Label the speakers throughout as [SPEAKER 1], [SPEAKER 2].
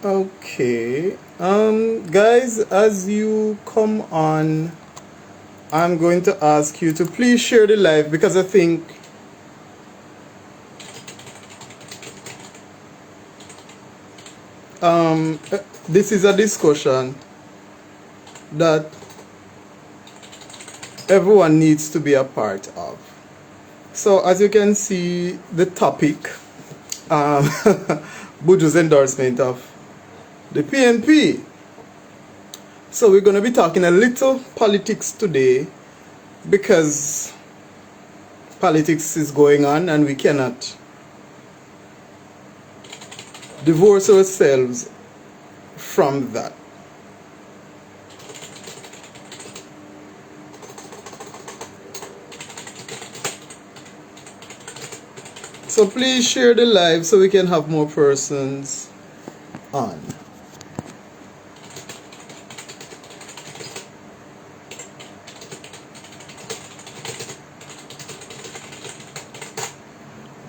[SPEAKER 1] Okay. Guys, as you come on, I'm going to ask you to please share the live because I think this is a discussion that everyone needs to be a part of. So as you can see, the topic, Buju's endorsement of the PNP. So we're going to be talking a little politics today because politics is going on and we cannot divorce ourselves from that. So please share the live so we can have more persons on.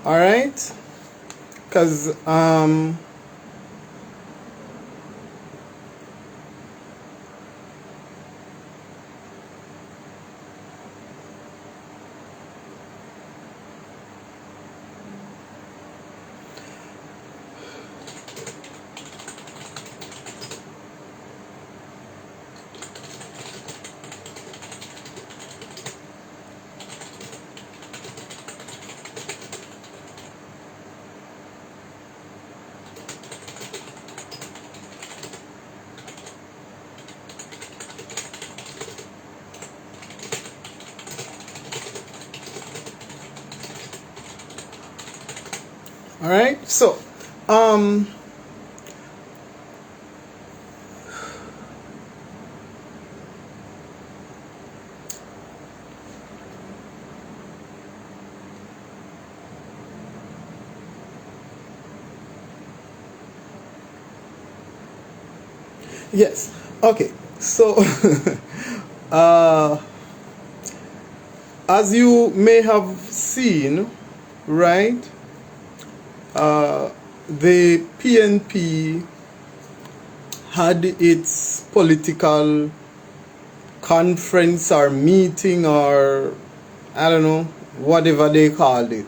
[SPEAKER 1] All right, because all right, so yes, okay, so as you may have seen, right, the PNP had its political conference or meeting, or I don't know, whatever they called it,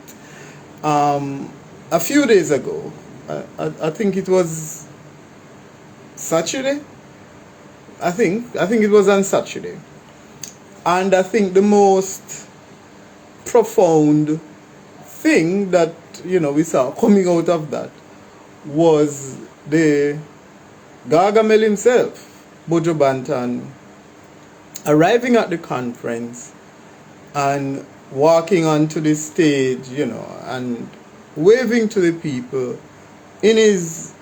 [SPEAKER 1] a few days ago. I think it was Saturday. I think it was on Saturday. And I think the most profound thing that we saw coming out of that was the Gargamel himself, Buju Banton, arriving at the conference and walking onto the stage, and waving to the people in his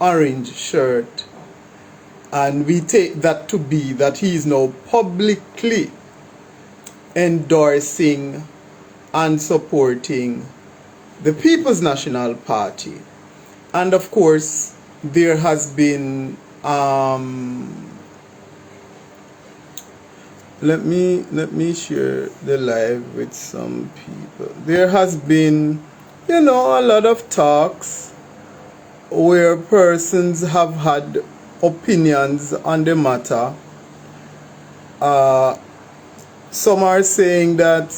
[SPEAKER 1] orange shirt. And we take that to be that he is now publicly endorsing and supporting the People's National Party. And of course, there has been let me share the live with some people. There has been a lot of talks where persons have had opinions on the matter. Some are saying that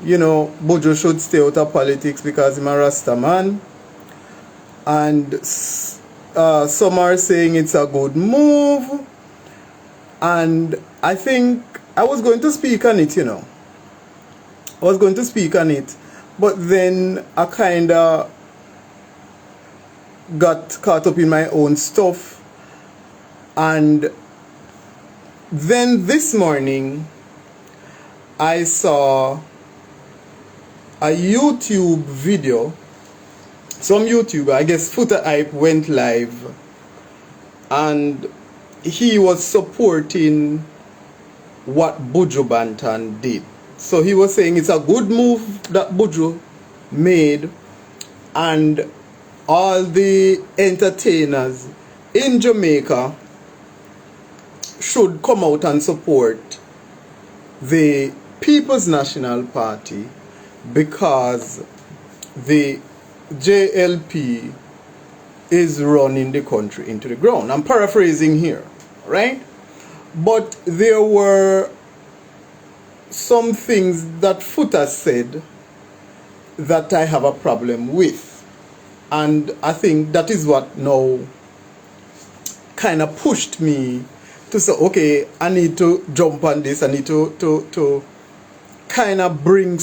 [SPEAKER 1] Buju should stay out of politics because he's a Rasta man, and some are saying it's a good move. And I think I was going to speak on it, but then I kind of got caught up in my own stuff. And then this morning I saw a YouTube video. Some YouTuber, I guess Footer Hype, went live and he was supporting what Buju Banton did. So he was saying it's a good move that Buju made, and all the entertainers in Jamaica should come out and support the People's National Party because the JLP is running the country into the ground. I'm paraphrasing here, right? But there were some things that Foota said that I have a problem with. And I think that is what now kind of pushed me to say, okay, I need to jump on this. I need to kind of bring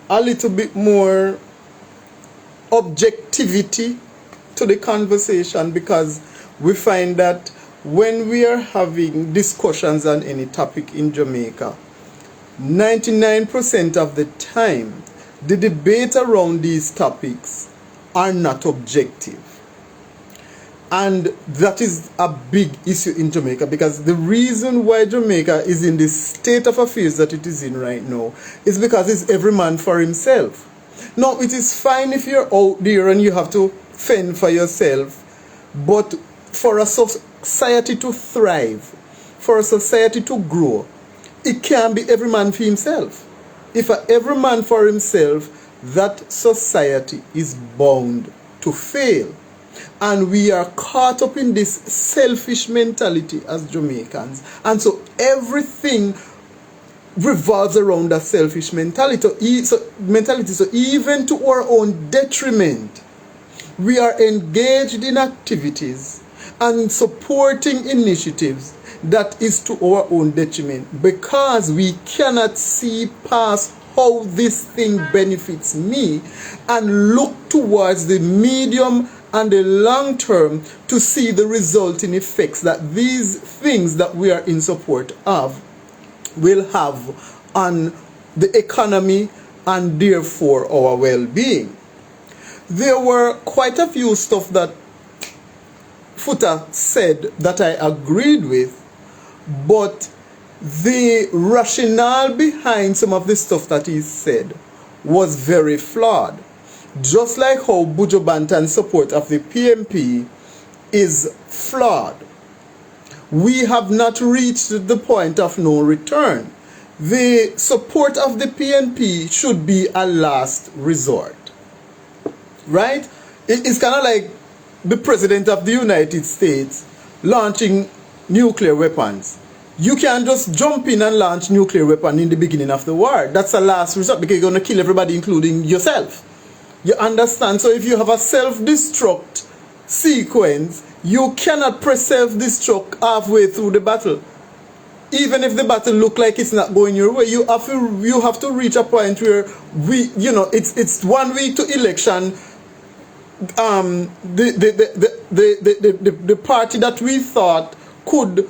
[SPEAKER 1] a little bit more objectivity to the conversation, because we find that when we are having discussions on any topic in Jamaica, 99% of the time, the debate around these topics are not objective. And that is a big issue in Jamaica, because the reason why Jamaica is in the state of affairs that it is in right now is because it's every man for himself. Now, it is fine if you're out there and you have to fend for yourself, but for a society to thrive, for a society to grow, it can't be every man for himself. If every man for himself, that society is bound to fail. And we are caught up in this selfish mentality as Jamaicans. And so everything revolves around that selfish mentality. So even to our own detriment, we are engaged in activities and supporting initiatives that is to our own detriment, because we cannot see past how this thing benefits me and look towards the medium and the long term to see the resulting effects that these things that we are in support of will have on the economy and therefore our well-being. There were quite a few stuff that Foota said that I agreed with, but the rationale behind some of the stuff that he said was very flawed. Just like how Buju Banton's support of the PNP is flawed. We have not reached the point of no return. The support of the PNP should be a last resort. Right? It's kind of like the President of the United States launching nuclear weapons. You can't just jump in and launch nuclear weapon in the beginning of the war. That's a last resort, because you're going to kill everybody, including yourself. You understand? So if you have a self-destruct sequence, you cannot press self-destruct halfway through the battle. Even if the battle look like it's not going your way, you have to reach a point where it's 1 week to election. The party that we thought could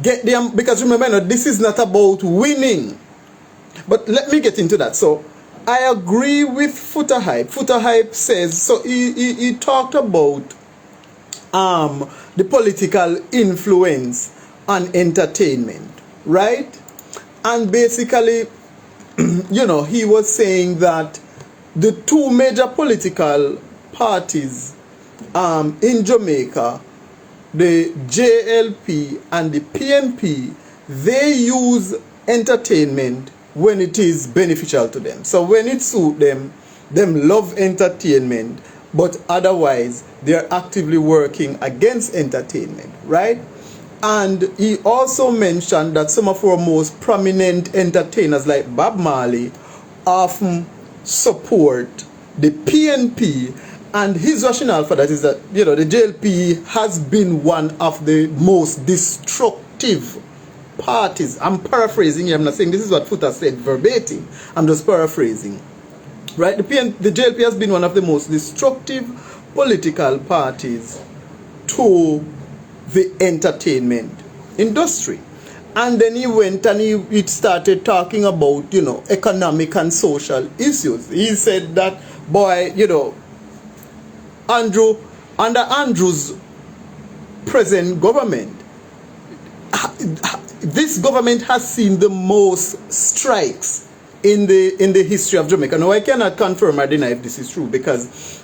[SPEAKER 1] get them, because remember, this is not about winning. But let me get into that. So I agree with Foota Hype. Foota Hype says, so he talked about the political influence on entertainment, right? And basically, he was saying that the two major political parties in Jamaica, the JLP and the PNP, they use entertainment when it is beneficial to them. So when it suits them love entertainment, but otherwise they are actively working against entertainment, right? And he also mentioned that some of our most prominent entertainers like Bob Marley often support the PNP, and his rationale for that is that the JLP has been one of the most destructive parties. I'm paraphrasing here. I'm not saying this is what Foota said verbatim. I'm just paraphrasing. Right? The JLP has been one of the most destructive political parties to the entertainment industry. And then he went and he started talking about, economic and social issues. He said that, boy, under Andrew's present government, this government has seen the most strikes in the history of Jamaica. Now, I cannot confirm or deny if this is true, because,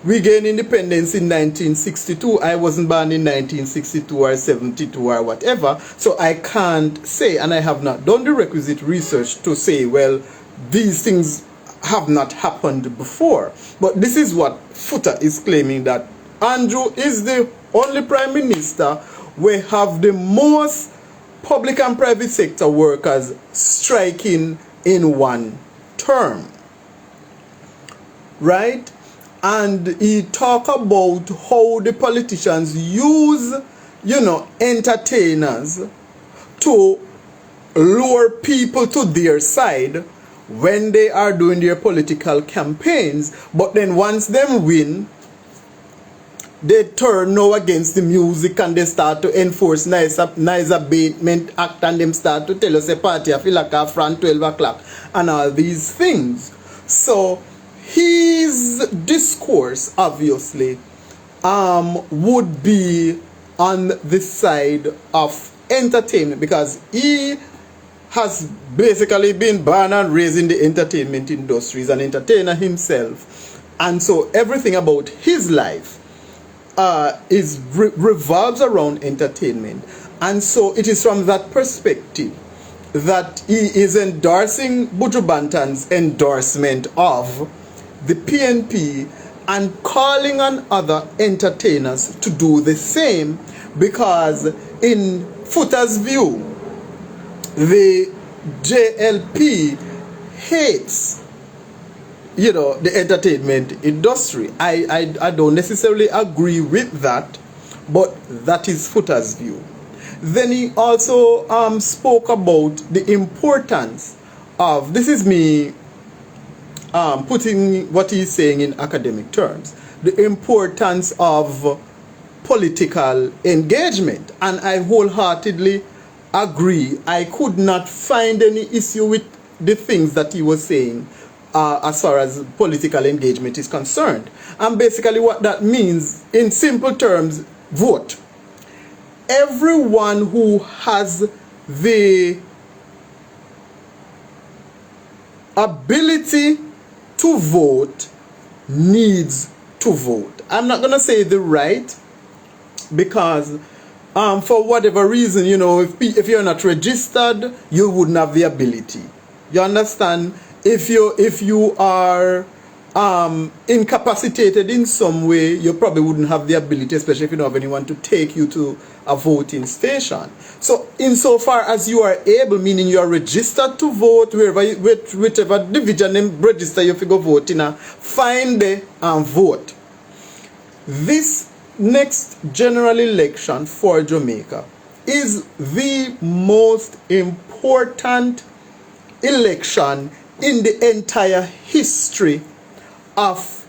[SPEAKER 1] we gained independence in 1962. I wasn't born in 1962 or 72 or whatever, so I can't say, and I have not done the requisite research to say, well, these things have not happened before. But this is what Foota is claiming, that Andrew is the only prime minister we have the most public and private sector workers striking in one term. Right? And he talk about how the politicians use, entertainers to lure people to their side when they are doing their political campaigns, but then once them win, they turn now against the music and they start to enforce nice abatement act, and them start to tell us a party I feel like a front 12 o'clock and all these things. So his discourse obviously would be on the side of entertainment, because he has basically been born and raised in the entertainment industry. He's an entertainer himself, and so everything about his life revolves around entertainment. And so it is from that perspective that he is endorsing Buju Banton's endorsement of the PNP and calling on other entertainers to do the same, because in Foota's view, the JLP hates, the entertainment industry. I don't necessarily agree with that, but that is Foota's view. Then he also spoke about the importance of, this is me putting what he's saying in academic terms, the importance of political engagement. And I wholeheartedly agree. I could not find any issue with the things that he was saying as far as political engagement is concerned. And basically what that means, in simple terms, vote. Everyone who has the ability to vote needs to vote. I'm not going to say the right, because for whatever reason, if you're not registered, you wouldn't have the ability. You understand? If you are incapacitated in some way, you probably wouldn't have the ability, especially if you don't have anyone to take you to a voting station. So insofar as you are able, meaning you are registered to vote, whichever division and register you go vote in, find there and vote. This next general election for Jamaica is the most important election in the entire history of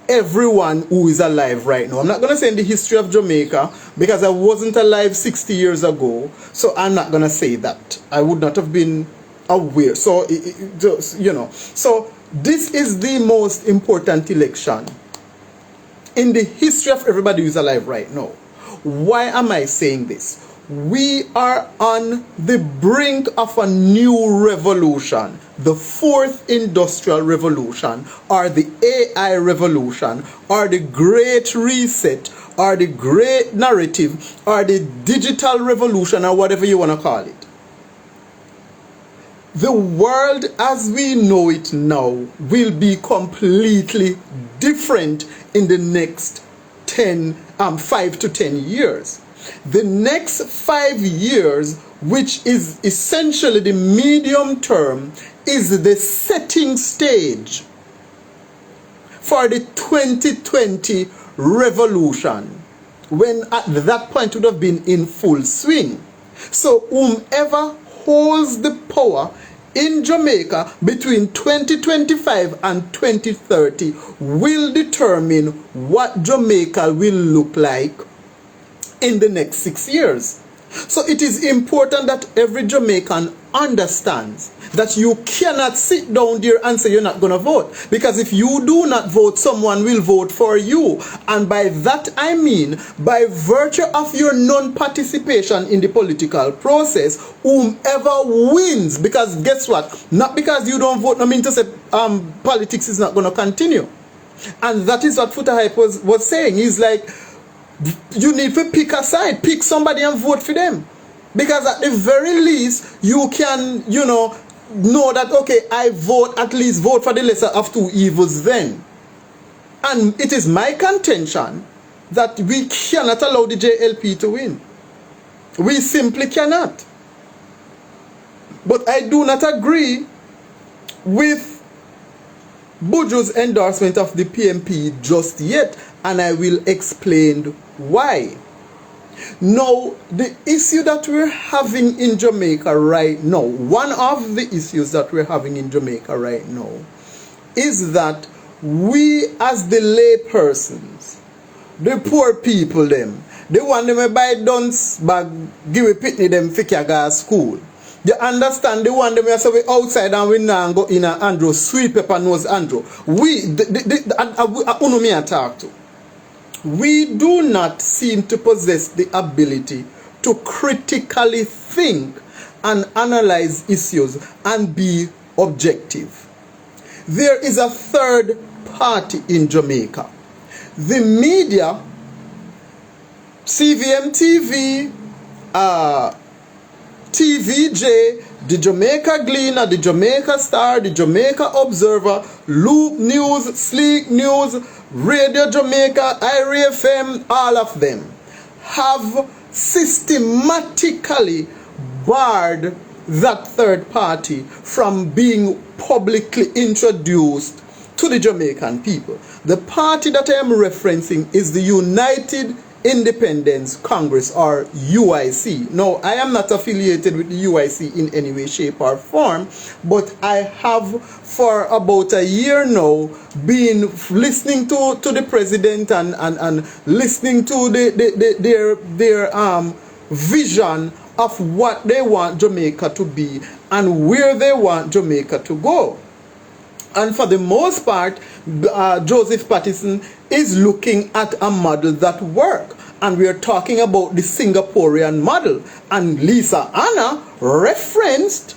[SPEAKER 1] everyone who is alive right now. I'm not going to say in the history of Jamaica, because I wasn't alive 60 years ago, so I'm not going to say that. I would not have been aware. So, so this is the most important election in the history of everybody who is alive right now. Why am I saying this? We are on the brink of a new revolution, the fourth industrial revolution, or the AI revolution, or the great reset, or the great narrative, or the digital revolution, or whatever you want to call it. The world as we know it now will be completely different in the next 5 to 10 years. The next 5 years, which is essentially the medium term, is the setting stage for the 2020 revolution, when at that point would have been in full swing. So whomever holds the power in Jamaica between 2025 and 2030 will determine what Jamaica will look like in the next 6 years. So it is important that every Jamaican understands that you cannot sit down there and say you're not going to vote, because if you do not vote, someone will vote for you. And by that I mean, by virtue of your non-participation in the political process, whomever wins, because guess what, not because you don't vote, I mean to say politics is not going to continue. And that is what Foota Hype was saying. He's like, you need to pick a side, pick somebody and vote for them, because at the very least you can know that, okay, I vote, at least vote for the lesser of two evils then. And it is my contention that we cannot allow the JLP to win. We simply cannot. But I do not agree with Buju's endorsement of the PMP just yet, and I will explain why. Now, the issue that we're having in Jamaica right now, one of the issues that we're having in Jamaica right now, is that we as the lay persons, the poor people them, the one them buy dunce bag, give a pitney them fikaga school. You understand the one them say we outside and we now go in a Andrew, sweet pepper nose Andrew. We, talk to. We do not seem to possess the ability to critically think and analyze issues and be objective. There is a third party in Jamaica. The media, CVM TV, TVJ, the Jamaica Gleaner, the Jamaica Star, the Jamaica Observer, Loop News, Sleek News, Radio Jamaica, IRA FM, all of them have systematically barred that third party from being publicly introduced to the Jamaican people. The party that I am referencing is the United Independence Congress, or UIC. Now, I am not affiliated with the UIC in any way, shape, or form, but I have for about a year now been listening to the president and listening to their vision of what they want Jamaica to be and where they want Jamaica to go. And for the most part, Joseph Patterson is looking at a model that works. And we are talking about the Singaporean model. And Lisa Anna referenced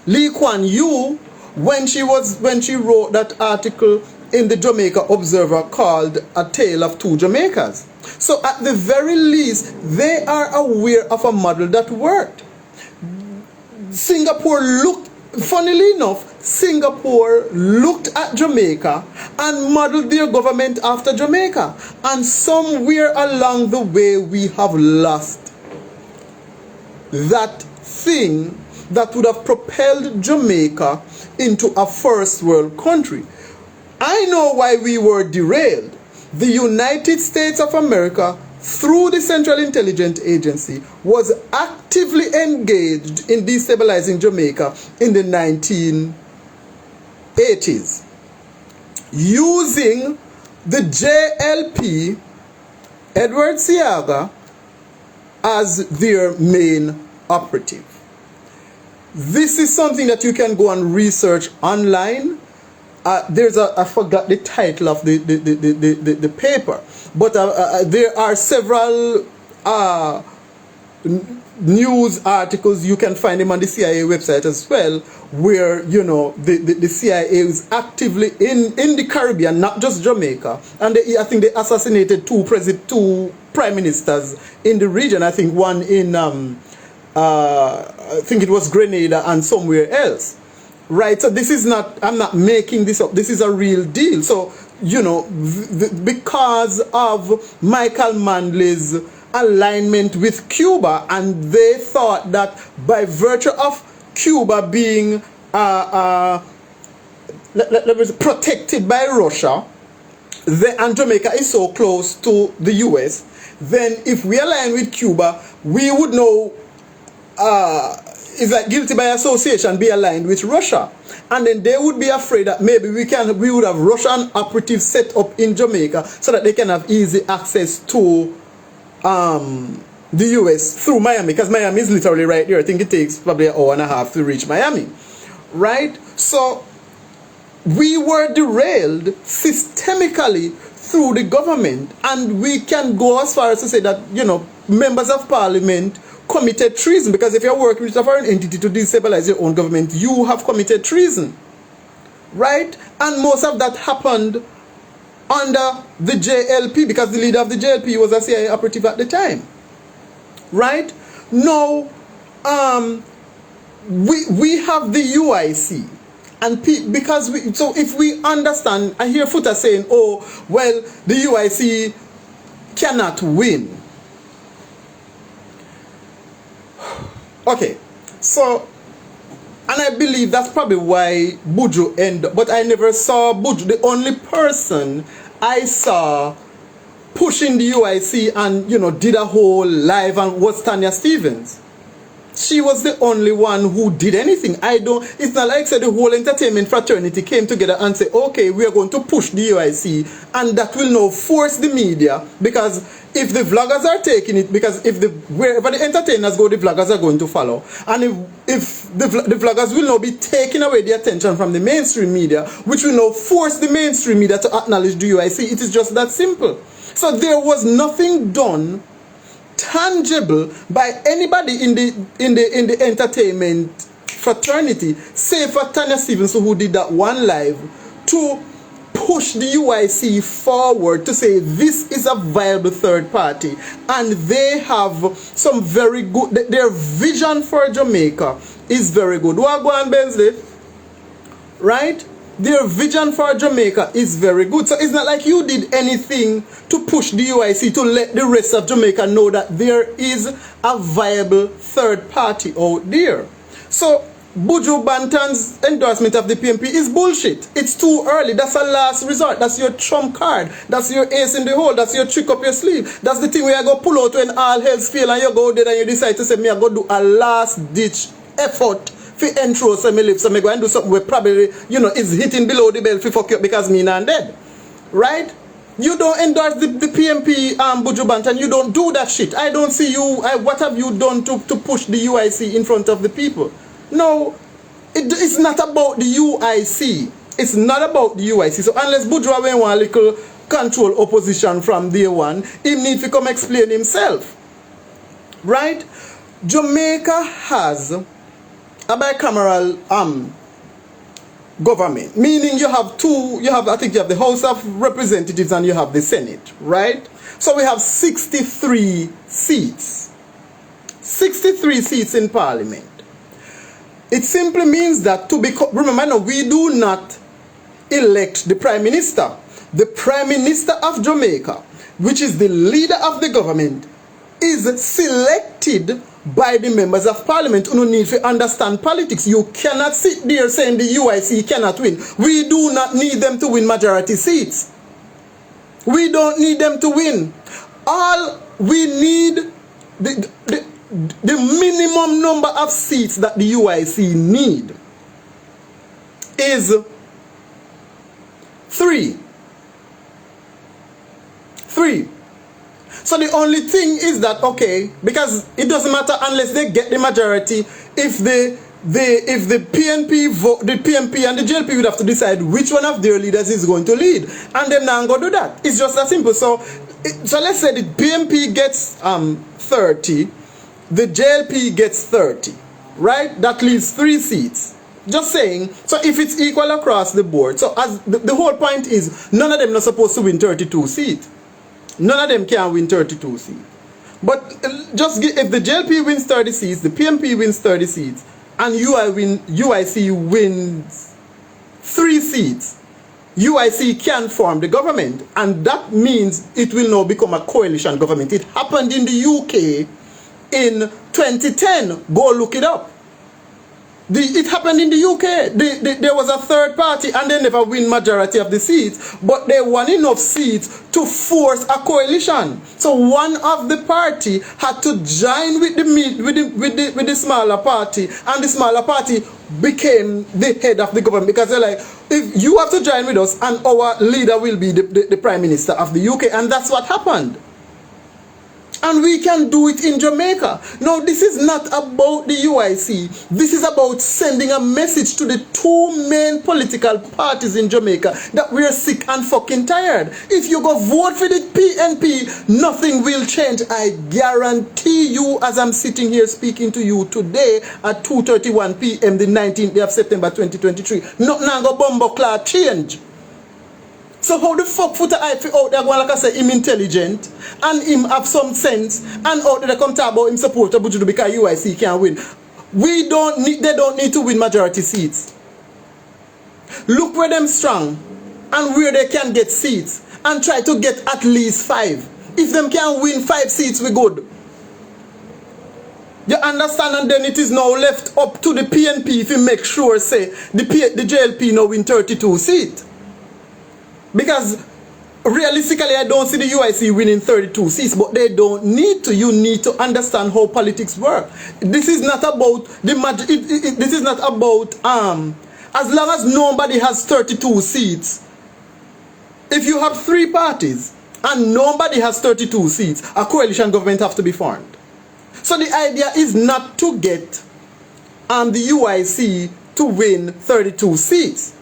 [SPEAKER 1] Lee Kuan Yew when she wrote that article in the Jamaica Observer called A Tale of Two Jamaicas. So at the very least, they are aware of a model that worked. Singapore looked, funnily enough, Singapore looked at Jamaica and modeled their government after Jamaica. And somewhere along the way, we have lost that thing that would have propelled Jamaica into a first world country. I know why we were derailed. The United States of America, through the Central Intelligence Agency, was actively engaged in destabilizing Jamaica in the 1980s, using the JLP, Edward Seaga, as their main operative. This is something that you can go and research online. There's I forgot the title of the paper, but there are several news articles. You can find them on the CIA website as well, where, you know, the CIA is actively in the Caribbean, not just Jamaica. And I think they assassinated two prime ministers in the region. I think one in I think it was Grenada and somewhere else. Right, so this is not, I'm not making this up, this is a real deal. So, you know, because of Michael Manley's alignment with Cuba, and they thought that by virtue of Cuba being protected by Russia, and Jamaica is so close to the US, then if we align with Cuba, we would know is like guilty by association, be aligned with Russia. And then they would be afraid that maybe we would have Russian operatives set up in Jamaica so that they can have easy access to the US through Miami, because Miami is literally right there. I think it takes probably an hour and a half to reach Miami. Right? So we were derailed systemically through the government, and we can go as far as to say that, you know, members of parliament committed treason, because if you're working with a foreign entity to destabilize your own government, you have committed treason, right? And most of that happened under the JLP, because the leader of the JLP was a CIA operative at the time, right? Now, we have the UIC. And because so if we understand, I hear Futa saying, oh, well, the UIC cannot win. Okay, so, and I believe that's probably why Buju ended up, but I never saw Buju. The only person I saw pushing the UIC and, you know, did a whole live and was Tanya Stevens. She was the only one who did anything. It's not like the whole entertainment fraternity came together and said, okay, we are going to push the UIC, and that will now force the media, because if the vloggers are taking it, because if wherever the entertainers go, the vloggers are going to follow. And if the vloggers will now be taking away the attention from the mainstream media, which will now force the mainstream media to acknowledge the UIC. It is just that simple. So there was nothing done tangible by anybody in the entertainment fraternity, save for Tanya Stevens, who did that one live, to push the UIC forward to say this is a viable third party, and they have some very good, their vision for Jamaica is very good. Wagwan Bensley, right? Their vision for Jamaica is very good. So it's not like you did anything to push the UIC to let the rest of Jamaica know that there is a viable third party out there. So Buju Banton's endorsement of the PNP is bullshit. It's too early. That's a last resort. That's your trump card. That's your ace in the hole. That's your trick up your sleeve. That's the thing where you go pull out when all hell's fail and you go there and you decide to say, me I go do a last ditch effort for intro so me live, so me go and do something where probably, you know, is hitting below the belt for fuck you because me not dead. Right? You don't endorse the PNP Buju Banton. You don't do that shit. I don't see you. What have you done to push the UIC in front of the people? No, it's not about the UIC. It's not about the UIC. So unless Buju have one little control opposition from day one, he need to come explain himself. Right? Jamaica has a bicameral government, meaning you have I think you have the House of Representatives and you have the Senate, right? So we have 63 seats. 63 seats in Parliament. It simply means that remember now, we do not elect the Prime Minister. The Prime Minister of Jamaica, which is the leader of the government, is selected by the members of Parliament who need to understand politics. You cannot sit there saying the UIC cannot win. We do not need them to win majority seats. We don't need them to win. All we need, the minimum number of seats that the UIC need is 3. 3. So the only thing is that, okay, because it doesn't matter unless they get the majority, if the PNP vote, the PNP and the JLP would have to decide which one of their leaders is going to lead, and they're not going to do that. It's just that simple. So let's say the PNP gets 30, the JLP gets 30, right? That leaves 3 seats. Just saying. So if it's equal across the board, so as the whole point is, none of them are supposed to win 32 seats. None of them can win 32 seats. But if the JLP wins 30 seats, the PNP wins 30 seats, and UIC wins 3 seats, UIC can form the government. And that means it will now become a coalition government. It happened in the UK in 2010. Go look it up. It happened in the UK. There was a third party and they never win majority of the seats, but they won enough seats to force a coalition. So one of the party had to join with the smaller party, and the smaller party became the head of the government, because they're like, if you have to join with us, and our leader will be the Prime Minister of the UK, and that's what happened. And we can do it in Jamaica. No, this is not about the UIC. This is about sending a message to the 2 main political parties in Jamaica that we're sick and fucking tired. If you go vote for the PNP, nothing will change. I guarantee you, as I'm sitting here speaking to you today at 2:31 p.m. the 19th day of September 2023, nothing go bumbo cloud change. So how the fuck Futa I feel out there going, like I say, him intelligent and him have some sense, and out there come talk about him support Buju because UIC can't win. They don't need to win majority seats. Look where them strong and where they can get seats and try to get at least 5. If them can win 5 seats, we good. You understand? And then it is now left up to the PNP if you make sure, say, the JLP now win 32 seats. Because realistically, I don't see the UIC winning 32 seats, but they don't need to. You need to understand how politics work. This is not about this is not about as long as nobody has 32 seats. If you have 3 parties and nobody has 32 seats, a coalition government have to be formed. So the idea is not to get the UIC to win 32 seats.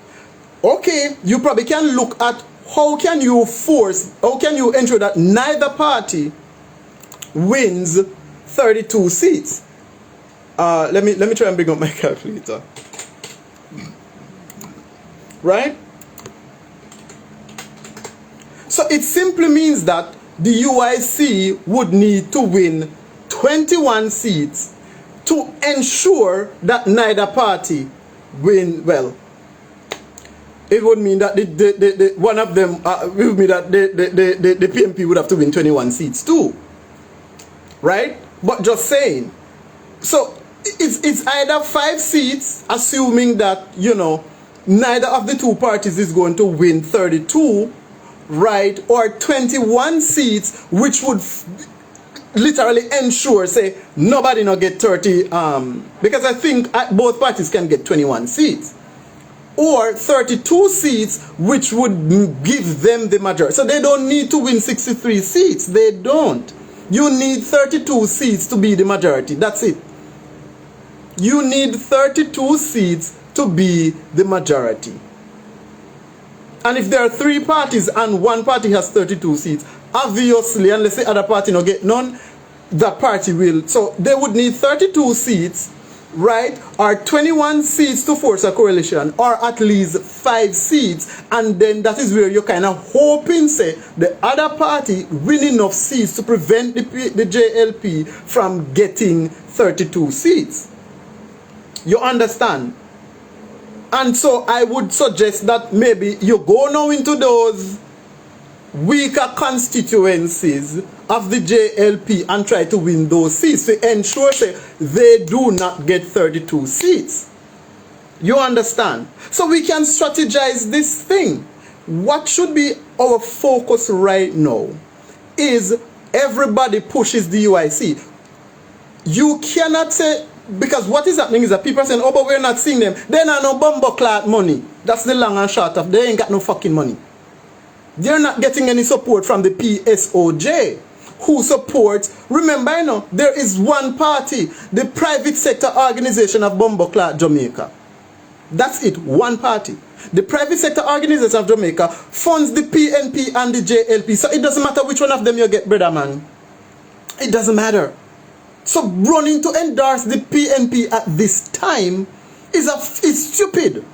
[SPEAKER 1] Okay, you probably can look at how can you ensure that neither party wins 32 seats. Let me try and bring up my calculator. Right? So it simply means that the UIC would need to win 21 seats to ensure that neither party win. Well, it would mean that one of them would mean that the PNP would have to win 21 seats too, right? But just saying. So it's either 5 seats, assuming that, you know, neither of the 2 parties is going to win 32, right? Or 21 seats, which would literally ensure, say, nobody not get 30, because I think both parties can get 21 seats. Or 32 seats, which would give them the majority. So they don't need to win 63 seats. They don't. You need 32 seats to be the majority. That's it. You need 32 seats to be the majority. And if there are 3 parties and one party has 32 seats, obviously, unless the other party not get none, that party will. So they would need 32 seats, right? Or 21 seats to force a coalition, or at least 5 seats. And then that is where you're kind of hoping, say, the other party win enough seats to prevent the JLP from getting 32 seats. You understand? And so I would suggest that maybe you go now into those weaker constituencies of the JLP and try to win those seats to ensure that they do not get 32 seats. You understand? So we can strategize this thing. What should be our focus right now is everybody pushes the UIC. You cannot say, because what is happening is that people are saying, oh, but we're not seeing them. They are no bumbo clot money. That's the long and short of. They ain't got no fucking money. They're not getting any support from the PSOJ, who supports. Remember, you know, there is one party, the private sector organization of bumbo clot Jamaica. That's it, one party. The private sector organization of Jamaica funds the PNP and the JLP. So it doesn't matter which one of them you get, brother man. It doesn't matter. So running to endorse the PNP at this time is stupid.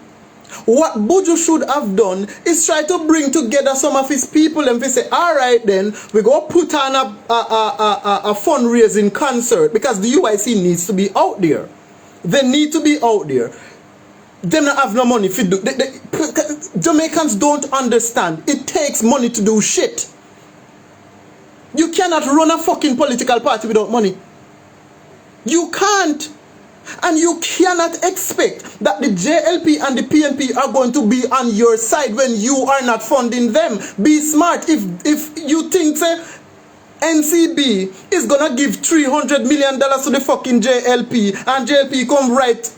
[SPEAKER 1] What Buju should have done is try to bring together some of his people and say, all right then, we go put on a fundraising concert, because the UIC needs to be out there. They need to be out there. They don't have no money to do. Jamaicans don't understand. It takes money to do shit. You cannot run a fucking political party without money. You can't. And you cannot expect that the JLP and the PNP are going to be on your side when you are not funding them. Be smart. If you think, say, NCB is going to give $300 million to the fucking JLP, and JLP come write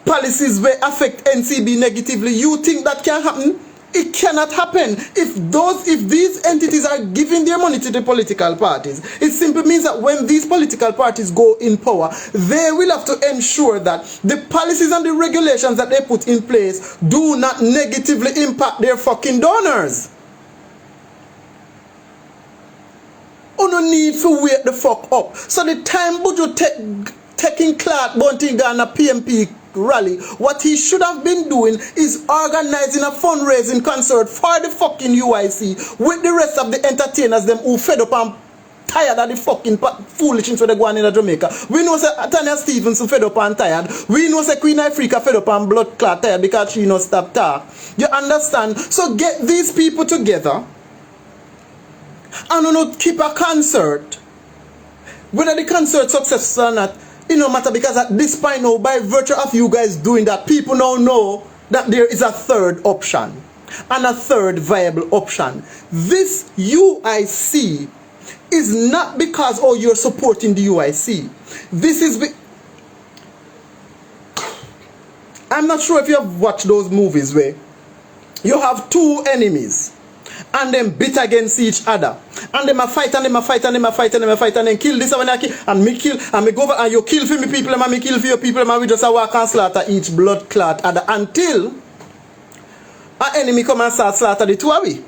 [SPEAKER 1] policies where affect NCB negatively, you think that can happen? It cannot happen. If these entities are giving their money to the political parties, it simply means that when these political parties go in power, they will have to ensure that the policies and the regulations that they put in place do not negatively impact their fucking donors. You no need to wait the fuck up. So the time Buju taking Clark Buntinga and a PMP rally, what he should have been doing is organizing a fundraising concert for the fucking UIC with the rest of the entertainers them who fed up and tired of the fucking foolishness where they go on in Jamaica. We know say Tanya Stevenson fed up and tired. We know say Queen Africa fed up and blood clot tired because she no stop talk. You understand? So get these people together and not keep a concert. Whether the concert successful or not, it no matter, because at this point now, by virtue of you guys doing that, people now know that there is a third option and a third viable option. This UIC is not because, oh, you're supporting the UIC. This is... I'm not sure if you have watched those movies where you have two enemies and them bit against each other, and them a fight and them a fight and them a fight and them a fight, and then kill this one and me kill and me go over and you kill for me people and me kill for your people and we just a walk and slaughter each blood clot other until an enemy come and start slaughter the two of we.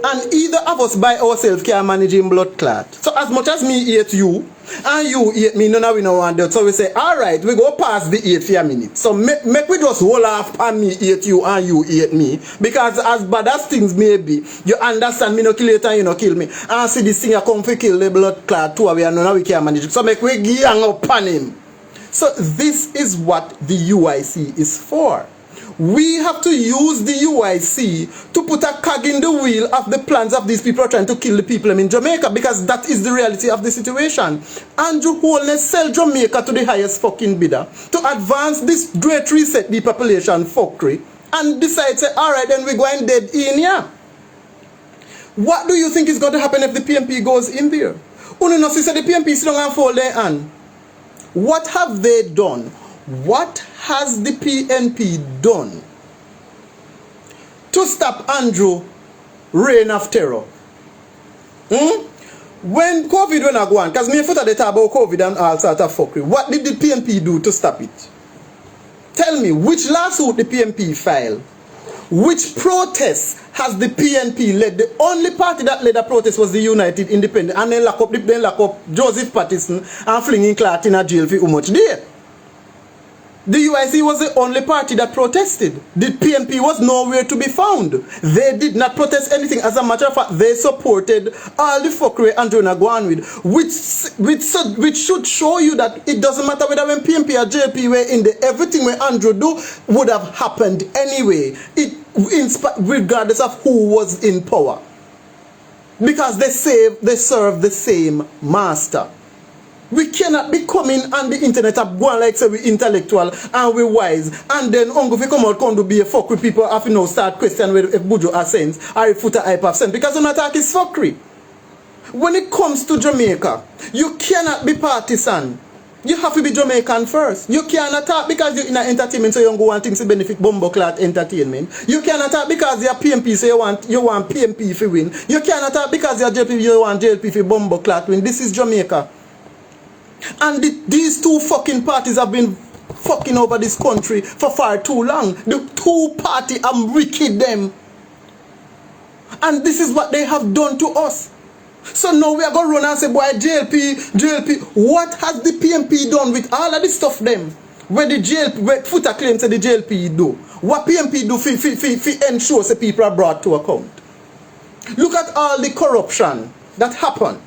[SPEAKER 1] And either of us by ourselves can manage in blood clot. So as much as me hate you and you hate me, none of we know want that. So we say, alright, we go past the 8 for a minute. So make we just hold off and me hate you and you hate me. Because as bad as things may be, you understand me no kill you and you no kill me. And see this thing I come for kill the blood clot two of we and none of we can manage it. So make we gang up on him. So this is what the UIC is for. We have to use the UIC to put a cog in the wheel of the plans of these people trying to kill the people in Jamaica, because that is the reality of the situation. Andrew Holness sell Jamaica to the highest fucking bidder to advance this great reset depopulation fuckery and decide, say, alright, then we're going dead in here. What do you think is going to happen if the PMP goes in there? Uno no say the PMP sit down and fold their hand. What have they done? What has the PNP done to stop Andrew reign of terror? When COVID went go on, because me foot at the talk about COVID and all sort of fuckery, what did the PNP do to stop it? Tell me, which lawsuit the PNP filed? Which protest has the PNP led? The only party that led a protest was the United Independent, and then lock up Joseph Patterson and flinging clot in a jail for how much there. The UIC was the only party that protested. The PNP was nowhere to be found. They did not protest anything. As a matter of fact, they supported all the fuckery Andrew go on with, which should show you that it doesn't matter whether when PNP or JP were in there, everything where Andrew do would have happened anyway, regardless of who was in power. Because they serve the same master. We cannot be coming on the internet and going like say we intellectual and we wise, and then if we come out come to be a fuck with people have to start questioning whether if Buju has sense or if Futa hype have sense, because the attack is fuckery. When it comes to Jamaica, you cannot be partisan. You have to be Jamaican first. You cannot attack because you're in an entertainment, so you don't go want things to benefit bumbo clat entertainment. You cannot attack because you're PMP, so you want PMP to win. You cannot attack because you're JP, you want JP for bumbo clat win. This is Jamaica. And these two fucking parties have been fucking over this country for far too long. The two parties are wicked them. And this is what they have done to us. So now we are going to run and say, boy, JLP, what has the PMP done with all of this stuff them? Where the JLP, where Futa claims that the JLP do. What PMP do for ensure that people are brought to account? Look at all the corruption that happened.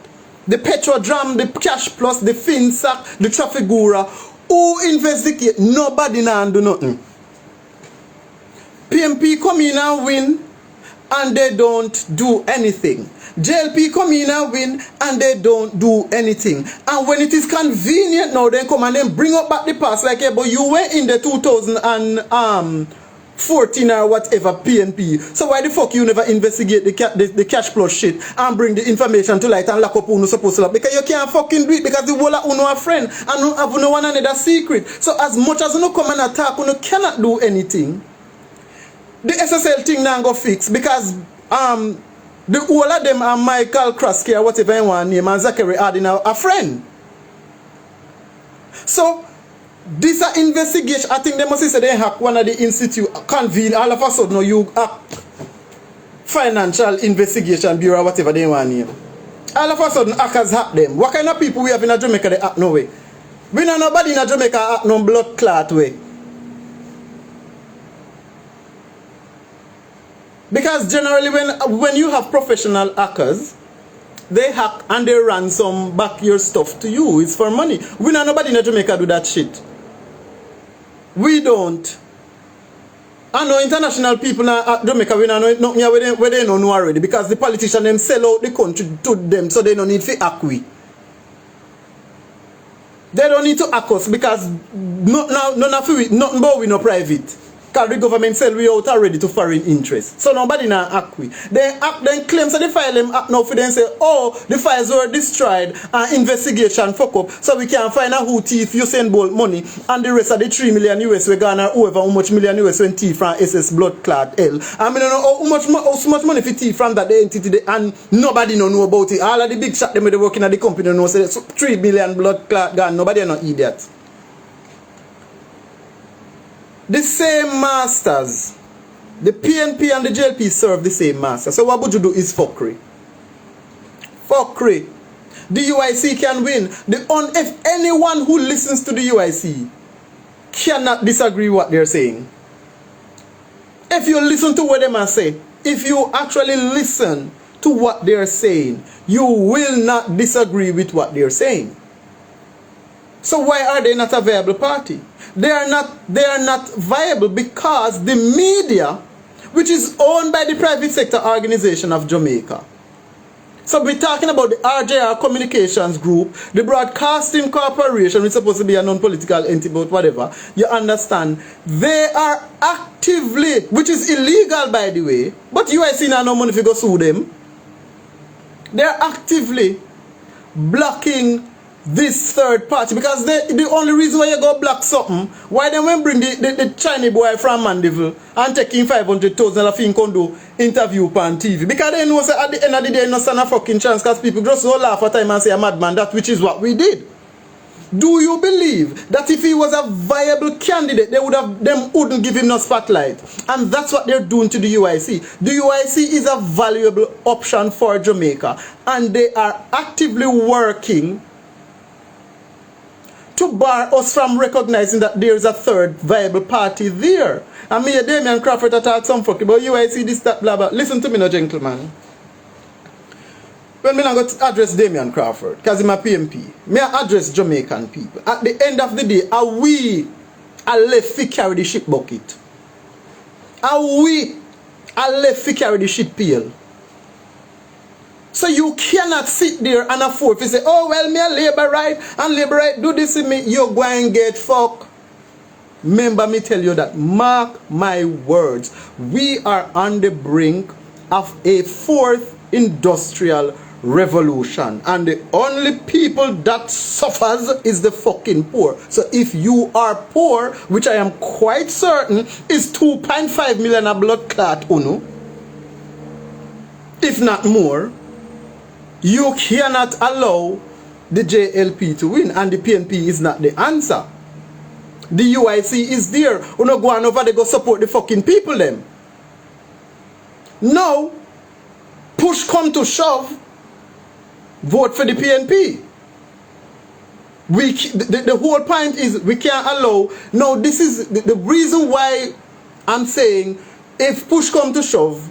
[SPEAKER 1] The Petrodram, the Cash Plus, the FinSac, the Trafigura, who investigate? Nobody now do nothing. PMP come in and win, and they don't do anything. JLP come in and win, and they don't do anything. And when it is convenient now, they come and then bring up back the past, like, yeah, but you were in the 2014 or whatever PNP. So why the fuck you never investigate the cash plus shit and bring the information to light and lock up who no supposed to lock? Because you can't fucking do it, because the whole of uno a friend and no have no one another secret. So as much as you no come and attack, you cannot do anything. The SSL thing now go fix, because the whole of them are Michael Krasky or whatever you want name and Zachary Harding a friend. So this investigation, I think they must say they hack one of the institute, convene, all of a sudden you hack Financial Investigation Bureau, whatever they want name. All of a sudden hackers hack them. What kind of people we have in Jamaica they hack no way? We know nobody in Jamaica hack no blood clot way. Because generally when you have professional hackers they hack and they ransom back your stuff to you. It's for money. We know nobody in Jamaica do that shit. We don't. I know international people in Jamaica, we know nothing where they know already, because the politicians them sell out the country to them, so they don't need to hack we. They don't need to hack us, because nothing about we no private. Because the government sell we out already to foreign interests. So nobody now hack we. They claim so the file them hack now for them say, oh, the files were destroyed and investigation fuck up. So we can find out who thief Usain Bolt money and the rest of the 3 million US we gone, or whoever how much million US when thief from SS blood clot L. I mean, don't know how much money for thief from that the entity and nobody know about it. All of the big shot them they working at the company know say so 3 billion blood clot gone. Nobody no idiot. The same masters, the PNP and the JLP serve the same master. So what Buju do is fuckery. Fuckery. The UIC can win. If anyone who listens to the UIC cannot disagree what they're saying. If you listen to what they are saying, if you actually listen to what they're saying, you will not disagree with what they're saying. So why are they not a viable party? They are not viable because the media, which is owned by the private sector organization of Jamaica. So we're talking about the RJR Communications Group, the Broadcasting Corporation, which is supposed to be a non-political entity, but whatever. You understand? They are actively, which is illegal by the way, but UIC now no money if you go sue them. They are actively blocking this third party, because the only reason why you go block something, why they won't bring the Chinese boy from Mandeville and taking 500,000 of him can do interview on TV, because they know at the end of the day no stand a fucking chance, because people just so laugh at time and say a madman, that which is what we did. Do you believe that if he was a viable candidate, them wouldn't give him no spotlight? And that's what they're doing to the UIC. The UIC is a valuable option for Jamaica, and they are actively working to bar us from recognizing that there is a third viable party there. And me, Damian Crawford, I talk some fucking about UIC, this, that, blah, blah. Listen to me now, gentlemen. When me not going to address Damian Crawford, because he's my PMP, me I address Jamaican people. At the end of the day, are we left to carry the shit bucket? Are we left to carry the shit pail? So you cannot sit there and afford to say, oh, well, me a labor right, and labor right do this in me, you're going to get fucked. Remember me tell you that, mark my words, we are on the brink of a fourth industrial revolution. And the only people that suffers is the fucking poor. So if you are poor, which I am quite certain is 2.5 million of blood clot, uno, if not more, you cannot allow the JLP to win, and the PNP is not the answer. The UIC is there. You know, go on over there, go support the fucking people them. Now, push come to shove, vote for the PNP. The whole point is we can't allow. Now, this is the reason why I'm saying if push come to shove,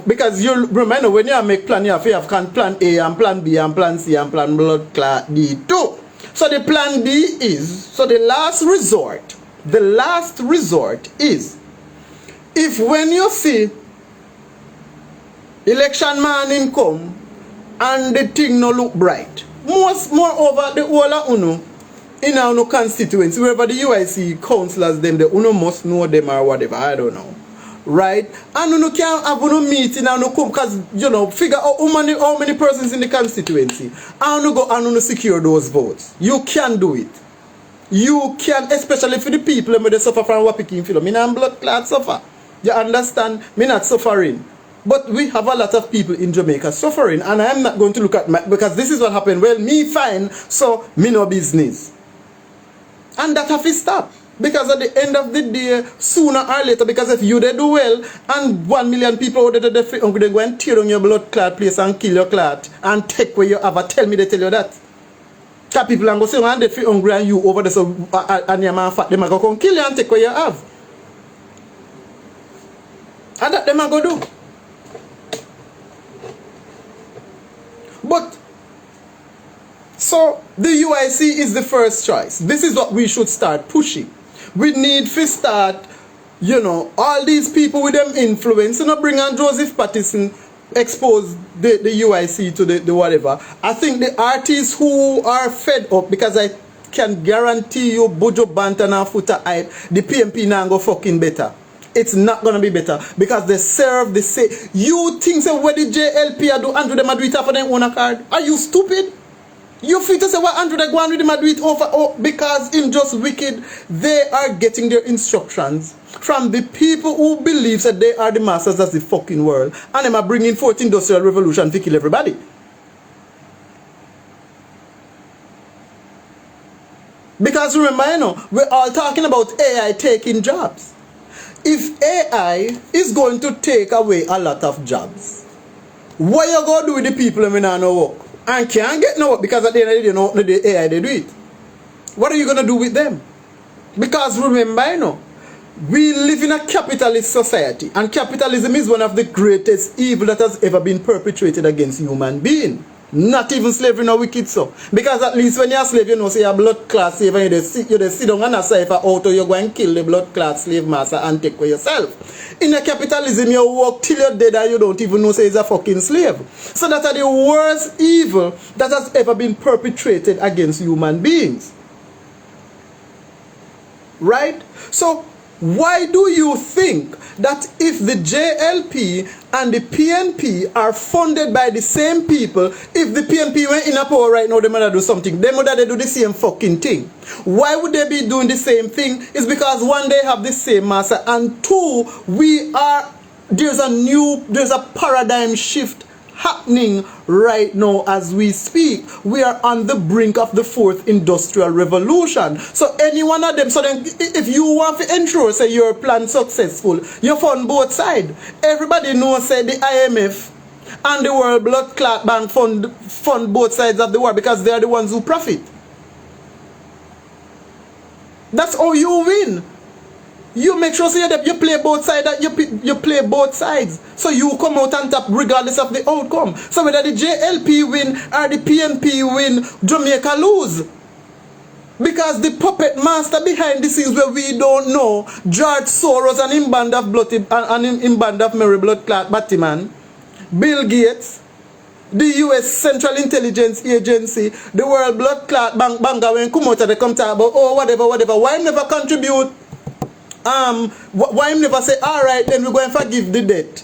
[SPEAKER 1] because you remember when you make plan, you have plan A and plan B and plan C and plan blood clot D too. So the plan B is, so the last resort is, if when you see election morning come and the thing no look bright, moreover the whole of UNO in our constituency, wherever the UIC councillors them, the UNO must know them or whatever, I don't know. Right? And you can't have no meeting and no come, because you know, figure out how many persons in the constituency and you go and you secure those votes. You can do it. You can, especially for the people who suffer from Wapikin Philo. Me not blood clot suffer. You understand? Me not suffering. But we have a lot of people in Jamaica suffering, and I am not going to look at my, because this is what happened. Well, me fine, so me no business. And that have to stop. Because at the end of the day, sooner or later, because if you they do well, and 1 million people out there they go and tear on your blood clot place and kill your clot and take where you have, tell me they tell you that. Because people are going to say, when they feel hungry and you over there, so, and your man fat, they are going to come kill you and take where you have. And that they are going to do. So the UIC is the first choice. This is what we should start pushing. We need to start, all these people with them influence, bring on Joseph Patterson, expose the UIC to the whatever. I think the artists who are fed up, because I can guarantee you Buju Bantan and Futa hype, the PMP now go fucking better. It's not gonna be better because they serve the same. You think so what the JLP do Andrew them do it for them own a card? Are you stupid? You feel to say what Andrew they go and them do it over because in just wicked they are getting their instructions from the people who believe that they are the masters of the fucking world and them are bringing forth industrial revolution to kill everybody. Because remember, we're all talking about AI taking jobs. If AI is going to take away a lot of jobs, what you going to do with the people who don't know work? And can't get no work because at the end of the day, the AI, they do it. What are you going to do with them? Because remember, we live in a capitalist society. And capitalism is one of the greatest evil that has ever been perpetrated against human being. Not even slavery nor wicked so. Because at least when you're a slave, say you're a blood class slave and you sit down and say for auto, you go and kill the blood class slave master and take for yourself. In a capitalism, you work till you're dead and you don't even know say it's a fucking slave. So that are the worst evil that has ever been perpetrated against human beings. Right? So why do you think that if the JLP and the PNP are funded by the same people, if the PNP went in a power right now, they might do something. They might do the same fucking thing. Why would they be doing the same thing? It's because one, they have the same master, and two, there's a paradigm shift happening right now as we speak. We are on the brink of the fourth industrial revolution. So any one of them, so then if you want to ensure say your plan successful, you fund both sides. Everybody knows say the IMF and the World Blood Clot Bank fund both sides of the war because they are the ones who profit. That's how you win. You make sure say that you play both sides, that you play both sides. So you come out on top regardless of the outcome. So whether the JLP win or the PNP win, Jamaica lose. Because the puppet master behind the scenes where we don't know, George Soros and him band of bloody and him band of Mary Blood Clot Batman, Bill Gates, the US Central Intelligence Agency, the World Blood Clot Banga when come out they come talk about whatever. Why never contribute? Why never say, alright, then we're going to forgive the debt?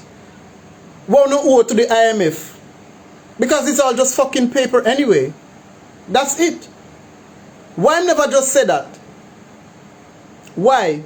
[SPEAKER 1] Why not owe to the IMF? Because it's all just fucking paper anyway. That's it. Why never just say that? Why?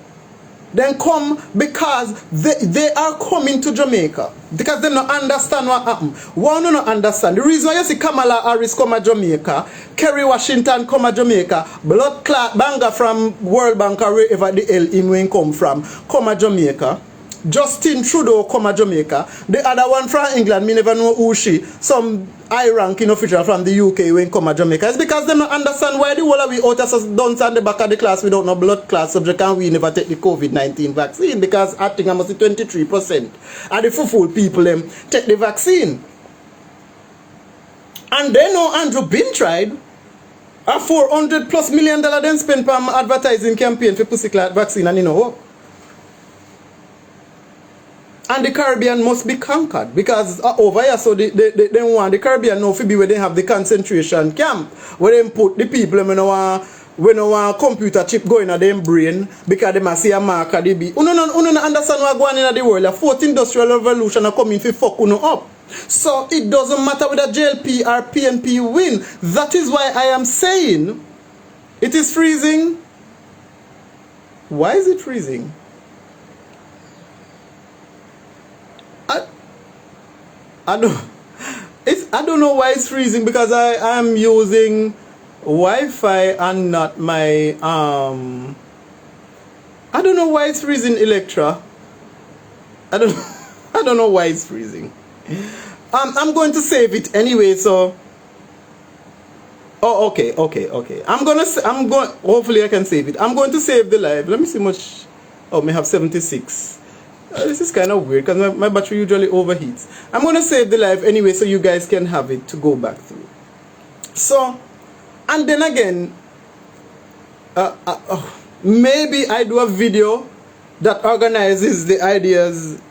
[SPEAKER 1] Then come because they are coming to Jamaica. Because they don't understand what happened. One don't understand. The reason why you see Kamala Harris come to Jamaica, Kerry Washington come to Jamaica, Blood Clot Banga from World Bank or wherever the hell in when come to Jamaica. Justin Trudeau come to Jamaica. The other one from England, me never know who she. Some high-ranking official from the UK when come to Jamaica. It's because they don't understand why the whole of we out of dunce on the back of the class without no blood class subject and we never take the COVID-19 vaccine. Because I think I must say 23% of the full people them take the vaccine. And then Andrew been tried. A $400+ million then spent on advertising campaign for pussy clot vaccine and you know what? And the Caribbean must be conquered because over here, so they want the Caribbean now to be where they have the concentration camp, where they put the people when no want computer chip going in their brain because they must see a mark of the beat. You don't understand what's going on in the world. The fourth industrial revolution are coming to fuck you up. So it doesn't matter whether JLP or PNP win. That is why I am saying it is freezing. Why is it freezing? I don't know why it's freezing because I am using Wi-Fi and not my I don't know why it's freezing, Electra. I don't know why it's freezing. I'm going to save it anyway, so oh okay. Hopefully I can save it. I'm going to save the live. Let me see much. Oh, may have 76. This is kind of weird because my battery usually overheats. I'm going to save the live anyway so you guys can have it to go back through. So, And then again, maybe I do a video that organizes the ideas,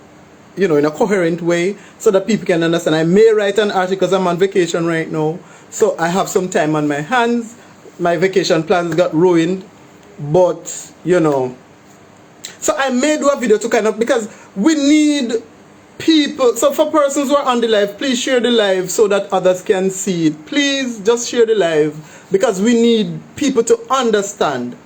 [SPEAKER 1] you know, in a coherent way so that people can understand. I may write an article because I'm on vacation right now, so I have some time on my hands. My vacation plans got ruined, but you know, so I may do a video to kind of, because we need people. So for persons who are on the live, please share the live so that others can see it. Please just share the live, because we need people to understand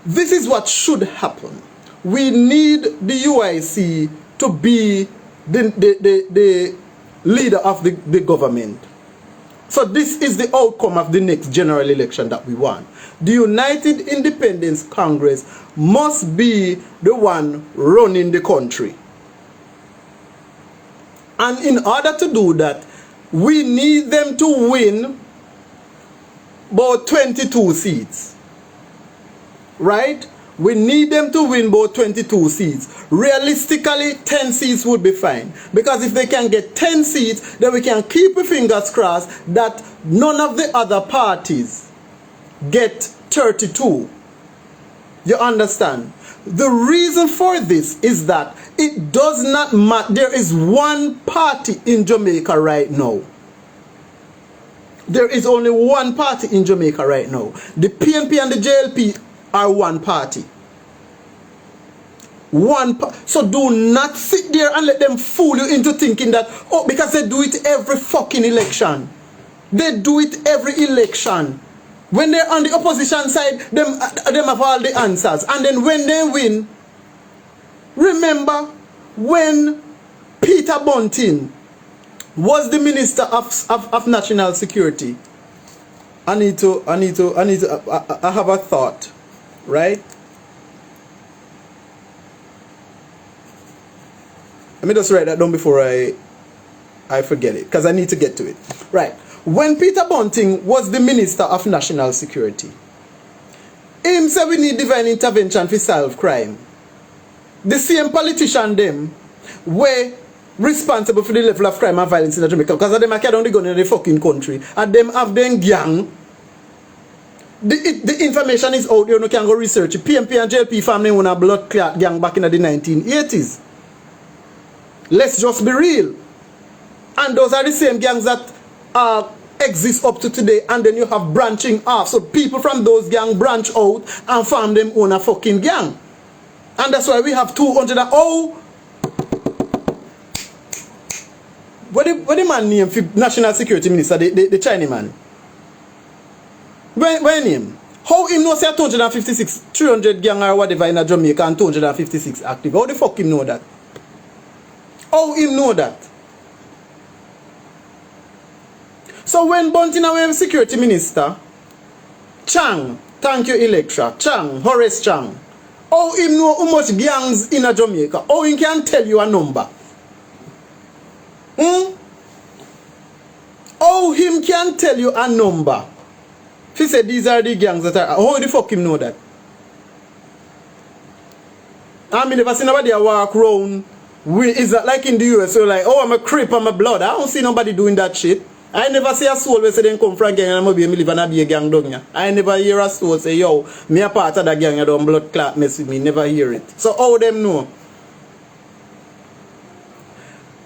[SPEAKER 1] this is what should happen. We need the UIC to be the leader of the government. So this is the outcome of the next general election that we want. The United Independence Congress must be the one running the country. And in order to do that, we need them to win about 22 seats. Right? We need them to win about 22 seats. Realistically, 10 seats would be fine. Because if they can get 10 seats, then we can keep our fingers crossed that none of the other parties get 32. You understand? The reason for this is that it does not matter. There is one party in Jamaica right now. There is only one party in Jamaica right now. The PNP and the JLP are one party. So do not sit there and let them fool you into thinking that, oh, because they do it every fucking election. They do it every election. When they're on the opposition side, them have all the answers. And then when they win, remember when Peter Bunting was the Minister of National Security? I have a thought, right? Let me just write that down before I forget it, because I need to get to it. Right. When Peter Bunting was the Minister of National Security, him said we need divine intervention for solve crime. The same politician them were responsible for the level of crime and violence in Jamaica, because of them are carrying on the gun in the fucking country, and them have them gang. The information is out there, you can go research it. PNP and JLP family own a blood clot gang back in the 1980s. Let's just be real. And those are the same gangs that exist up to today, and then you have branching off. So people from those gangs branch out and form them own a fucking gang. And that's why we have 200 and what the man name for National Security Minister, the Chinese man? When name? How him know say 256, 300 gang or whatever in Jamaica and 256 active? How the fuck him know that? How him know that? So when Bunting away Security Minister, Chang, thank you Electra, Chang, Horace Chang, how him know how much gangs in a Jamaica? How him can tell you a number? How him can tell you a number? He said these are the gangs that are, how the fuck him know that? I mean, never see nobody walk around. Is that like in the US? So like, oh, I'm a creep, I'm a blood. I don't see nobody doing that shit. I never see a soul where say they come from a gang and I'm going to live and be a gang down here. I never hear a soul say, yo, me a part of that gang, you don't blood clot mess with me. Never hear it. So how them know?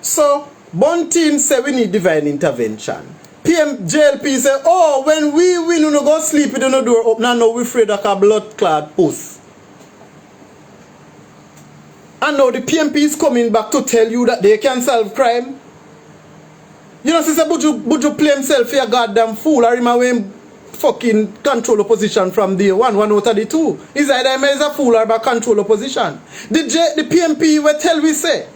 [SPEAKER 1] So, Bunting say we need divine intervention. JLP say, oh, when we win, you no go sleep with the door open and now we afraid of a blood clot puss. And now the PMP is coming back to tell you that they can solve crime. You know, since Buju play himself a goddamn fool, I remember him fucking control opposition from day one out of the two. Is either him is a fool or about control opposition. The PMP will tell we say,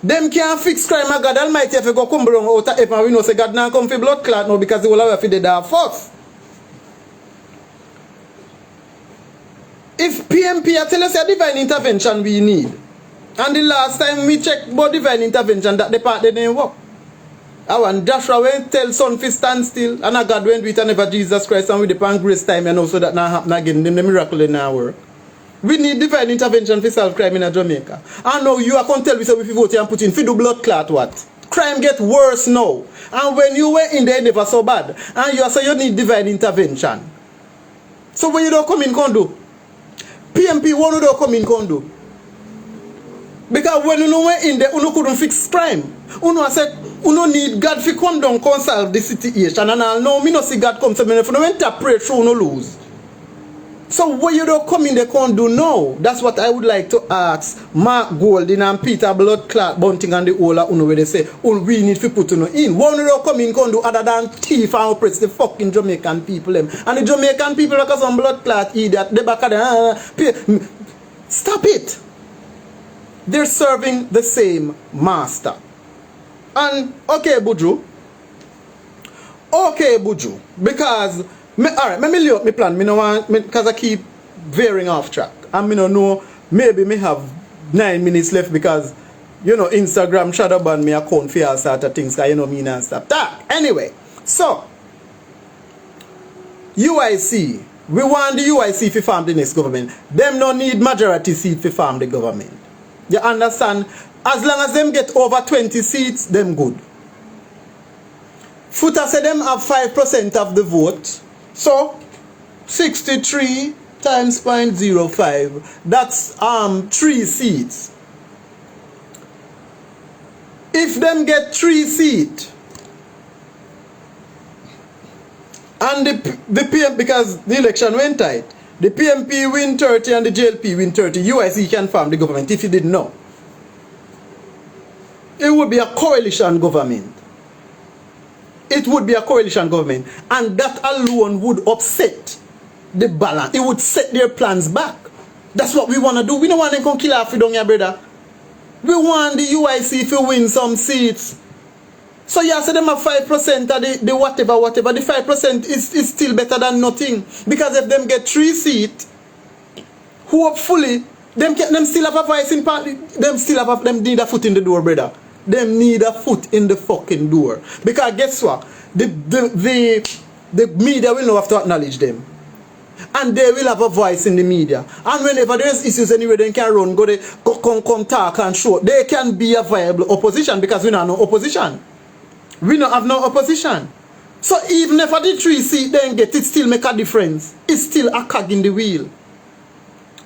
[SPEAKER 1] them can't fix crime, and God Almighty if you go come along out of heaven, and we know say God now come for blood clot now because they will have to do that first. If PMP tell us a divine intervention we need, and the last time we checked about divine intervention, that the part they didn't work. I want Joshua went tell son to stand still, and God went with and never Jesus Christ and with the pan grace time and also that now happen again, the miracle in our work. We need divine intervention for solve crime in Jamaica. And now you are going to tell me so if you vote and put in, if you do blood clot what? Crime get worse now. And when you were in there, it never so bad. And you say you need divine intervention. So when you don't come in can do? PMP what you don't come in can do? Because when you know we're in there, you couldn't fix crime. You said you need God to come down and solve the situation. And I know me not see God come to me. If you don't interpret, you no lose. So what you don't come in they can't do now? That's what I would like to ask Mark Golding and Peter Bloodclot Bunting and the whole where they say, oh, we need to put in. What you don't come in can do other than thief and oppress the fucking Jamaican people them. And the Jamaican people like some bloodclot idiot, they back at them. Stop it. They're serving the same master. And okay, Buju. Okay, Buju. Because alright, let me lay up my plan. Me no want because I keep veering off track. And me no know maybe me have 9 minutes left because you know Instagram shadow ban me account for all sort of things because you know me not stop that. Anyway, so UIC. We want the UIC to form the next government. Them no need majority seat to form the government. You understand? As long as them get over 20 seats, them good. Futa said them have 5% of the vote. So 63 times 0.05. That's 3 seats. If them get 3 seats, and the PM, because the election went tight, the PMP win 30 and the JLP win 30, UIC can form the government. If you didn't know, it would be a coalition government. It would be a coalition government, and that alone would upset the balance. It would set their plans back. That's what we want to do. We don't want them to kill our freedom, your brother. We want the UIC to win some seats. So you say them have 5% of the whatever. The 5% is still better than nothing. Because if them get 3 seats, hopefully, them still have a voice in party. Them need a foot in the door, brother. Them need a foot in the fucking door. Because guess what? The media will not have to acknowledge them. And they will have a voice in the media. And whenever there's issues anywhere, they can run, come talk and show. They can be a viable opposition because we don't have no opposition. We don't have no opposition. So even if I did 3 seats then get it, still make a difference. It's still a cog in the wheel.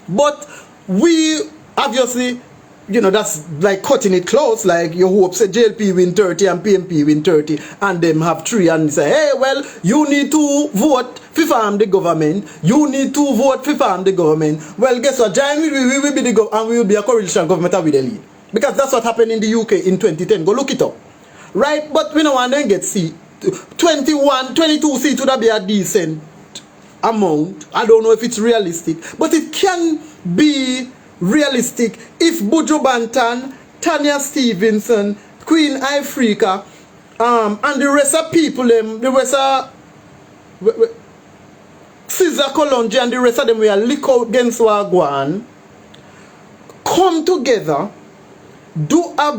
[SPEAKER 1] But we obviously, you know, that's like cutting it close. Like you hope say JLP win 30 and PMP win 30 and them have 3 and say, hey, well, you need to vote to form the government. You need to vote to form the government. Well, guess what? Giant we will be the government and we will be a coalition government with the lead. Because that's what happened in the UK in 2010. Go look it up. Right? But we don't want to get seat. 22 seats would be a decent amount. I don't know if it's realistic. But it can be realistic if Buju Banton, Tanya Stevenson, Queen Ifrika, and the rest of people, the rest of Caesar Colonji and the rest of them we are lick out against Wagwan, come together, do a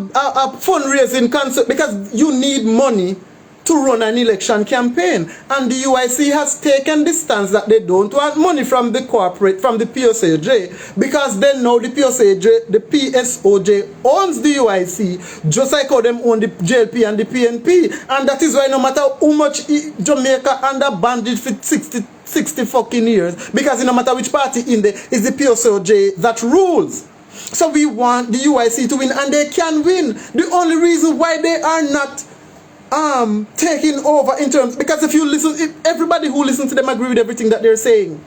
[SPEAKER 1] fundraising concert because you need money to run an election campaign, and the UIC has taken the stance that they don't want money from the corporate, from the PSOJ, because they know the PSOJ owns the UIC, just like how them own the JLP and the PNP, and that is why no matter how much Jamaica under bandage for 60 fucking years, because no matter which party in there, is the PSOJ that rules. So we want the UIC to win, and they can win. The only reason why they are not taking over in terms, because if you listen, everybody who listens to them agree with everything that they're saying.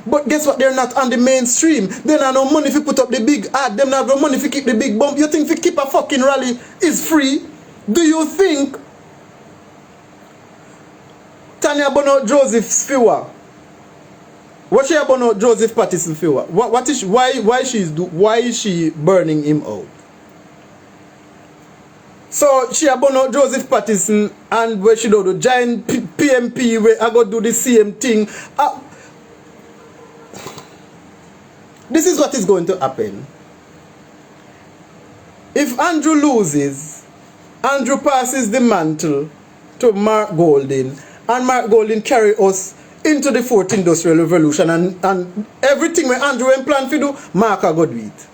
[SPEAKER 1] But guess what? They're not on the mainstream. They don't have no money if you put up the big ad. They don't have no money if you keep the big bump. You think if you keep a fucking rally is free? Do you think Tanya Bono Joseph Fiwa? What she about Joseph Patterson Fiwa? What is why is she burning him out? So she about Joseph Patterson and where she do the giant PMP where I go do the same thing. This is what is going to happen. If Andrew loses, Andrew passes the mantle to Mark Golding, and Mark Golding carry us into the 4th Industrial Revolution, and everything where Andrew and plan to do, Mark a go do it.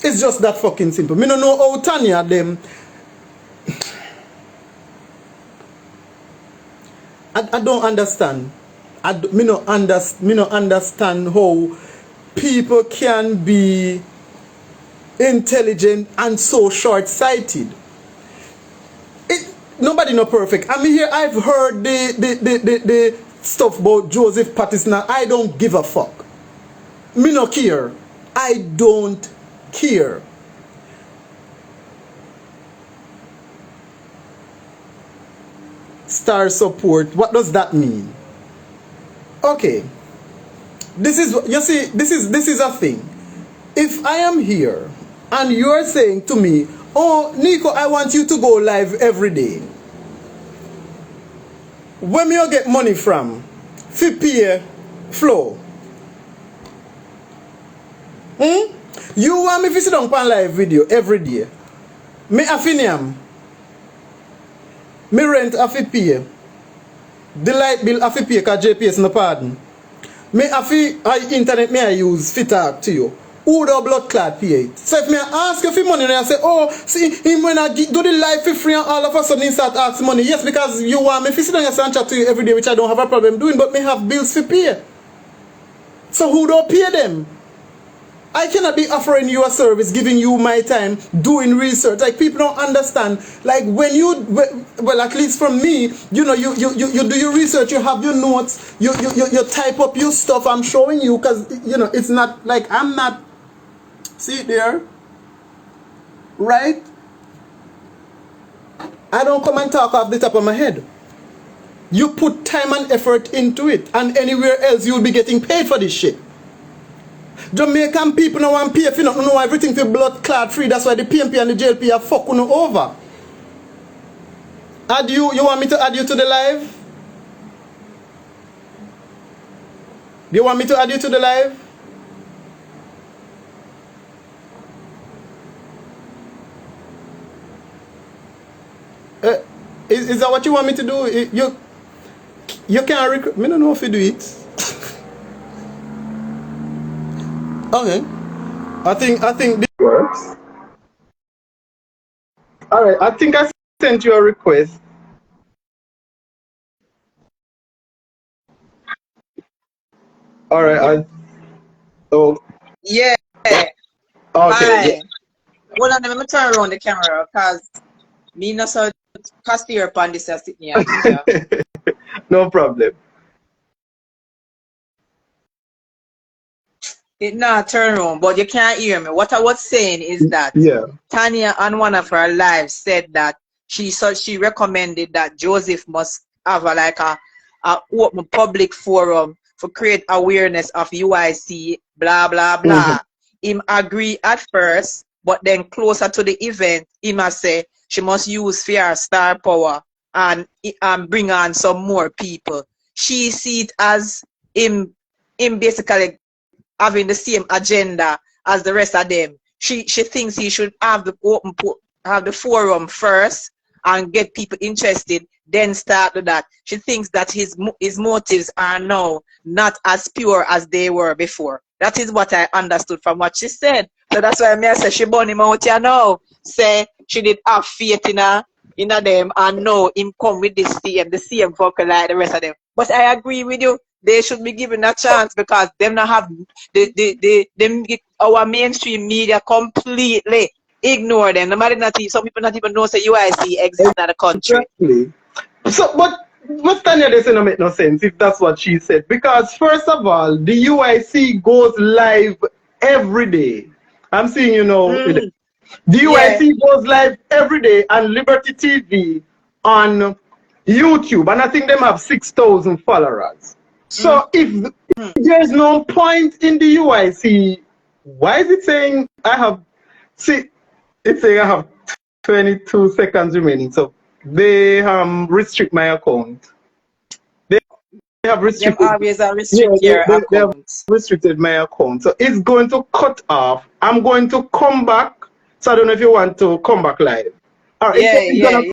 [SPEAKER 1] It's just that fucking simple. Me don't know how Tanya them. I don't understand. Me no understand how people can be intelligent and so short-sighted. Nobody no perfect. I mean, here I've heard the stuff about Joseph Patterson. I don't give a fuck. Me no care. I don't care. Star support. What does that mean? Okay. This is, you see, this is a thing. If I am here and you're saying to me, oh, Nico, I want you to go live every day. Where me you get money from? FPA flow. You want me to sit down on live video every day? Me affiniam. Me rent a FPA. The light bill a FPA because JPS no pardon. Me internet me I use fit talk to you. Who the blood clot pay it? So if me ask you for money and I say, oh, see, him when I do the live for free and all of a sudden he start asking money. Yes, because you want me to sit down and chat to you every day, which I don't have a problem doing, but me have bills to pay. So who don't pay them? I cannot be offering you a service, giving you my time, doing research. Like, people don't understand. Like, when you, well, at least from me, you know, you do your research, you have your notes, you type up your stuff. I'm showing you because, you know, it's not like I'm not, see it there, right? I don't come and talk off the top of my head. You put time and effort into it, and anywhere else you'll be getting paid for this shit. Jamaican people no want pay if you don't know everything for blood clot free. That's why the PMP and the JLP are fucking over. Add you want me to add you to the live? Do you want me to add you to the live? Is that what you want me to do? You can't recruit. I don't know if you do it. Okay. I think this works. Alright, I think I sent you a request. Alright, oh.
[SPEAKER 2] Yeah.
[SPEAKER 1] Okay.
[SPEAKER 2] Hi. Hold on, let me turn around the camera because me not so cast your upon this sitting here.
[SPEAKER 1] No problem.
[SPEAKER 2] It not turn around, but you can't hear me. What I was saying is that Tanya on one of her lives said that she recommended that Joseph must have a open public forum for create awareness of UIC, blah blah blah. Him agree at first, but then closer to the event, he must say she must use fear star power and bring on some more people. She see it as him basically having the same agenda as the rest of them. She thinks he should have the forum first and get people interested, then start with that. She thinks that his motives are now not as pure as they were before. That is what I understood from what she said. So that's why I say she burn him out here now. Say she did have faith in them and now him come with the same vocal like the rest of them. But I agree with you. They should be given a chance because them not have our mainstream media completely ignore them. Some people not even know say UIC exists in the country.
[SPEAKER 1] Exactly. So, but what Tanya doesn't make no sense if that's what she said. Because first of all, the UIC goes live every day. I'm seeing you know. The UIC goes live every day on Liberty TV on YouTube, and I think them have 6,000 followers. So if there's no point in the UIC, why is it saying I have? See, it's saying I have 22 seconds remaining. So they restrict my account. They have restricted.
[SPEAKER 2] Them always restrict your account.
[SPEAKER 1] They have restricted my account. So it's going to cut off. I'm going to come back. So I don't know if you want to come back live. All right.
[SPEAKER 2] Yeah.